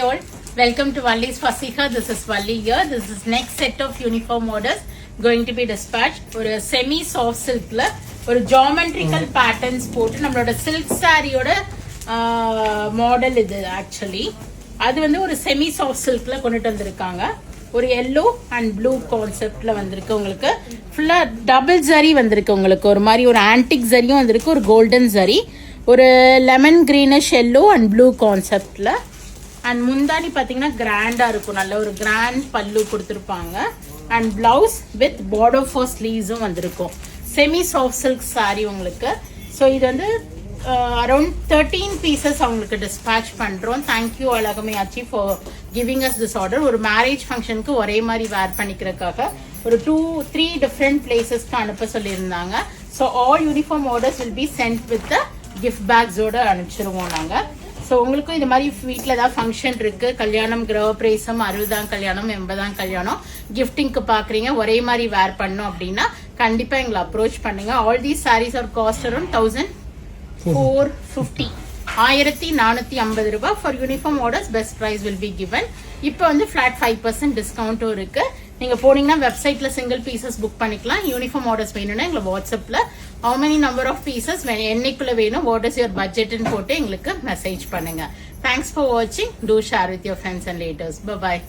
all, welcome to Valli's Fasiha. This is Valli here. This is next set of uniform orders going to be dispatched. ஒரு semi soft silkல ஒரு geometrical patterns போட்டு நம்மளோட silk saree-யோட model இது actually அது வந்து ஒரு semi soft silkல கொண்டுட்டு வந்திருக்காங்க. ஒரு yellow and blue கான்செப்ட்ல வந்திருக்கு. உங்களுக்கு ஃபுல்லா டபுள் ஜரி வந்திருக்கு. உங்களுக்கு ஒரு மாதிரி ஒரு ஆன்டிக் ஜரியும் வந்திருக்கு, ஒரு கோல்டன் ஜரி, ஒரு lemon greenish yellow and blue கான்செப்ட்ல. அண்ட் முந்தானி பார்த்தீங்கன்னா கிராண்டா இருக்கும், நல்ல ஒரு கிராண்ட் பல்லு கொடுத்துருப்பாங்க. And blouse with border for ஸ்லீவ்ஸும் வந்திருக்கும். செமி சாஃப்ட் சில்க் சாரி உங்களுக்கு. ஸோ இது வந்து அரௌண்ட் 13 பீசஸ் அவங்களுக்கு டிஸ்பேச் பண்றோம். தேங்க்யூ அழகமே ஆச்சி for giving us this order. ஒரு மேரேஜ் ஃபங்க்ஷனுக்கு ஒரே மாதிரி வேர் பண்ணிக்கிறதுக்காக ஒரு 2-3 டிஃப்ரெண்ட் பிளேசஸ்க்கு அனுப்ப சொல்லியிருந்தாங்க. So all uniform orders will be sent with gift பேக்ஸோட அனுப்பிச்சிருவோம் நாங்கள். ஸோ உங்களுக்கும் இது மாதிரி வீட்டில் ஏதாவது ஃபங்க்ஷன் இருக்கு, கல்யாணம், கிரகப்பிரவேசம், 60ஆம் கல்யாணம், 80ஆம் கல்யாணம், கிஃப்டிங்க்கு பார்க்குறீங்க, ஒரே மாதிரி வேர் பண்ணோம் அப்படின்னா கண்டிப்பாக எங்களை அப்ரோச் பண்ணுங்க. All these saris are cost around 1450 1450 ரூபாய். For uniform orders best price will be given. இப்போ வந்து ஃபிளாட் 5% டிஸ்கவுண்ட்டும் இருக்கு. நீங்க போனீங்கன்னா வெப்சைட்ல சிங்கிள் பீசஸ் புக் பண்ணிக்கலாம். யூனிஃபார்ம் ஆர்டர்ஸ் வேணும்னா எங்களை வாட்ஸ்அப்ல how many number of pieces என்னைக்குள்ள வேணும், what is your budget ன்னு போட்டு எங்களுக்கு மெசேஜ் பண்ணுங்க. Thanks for watching. Do share with your friends and relatives. Bye bye.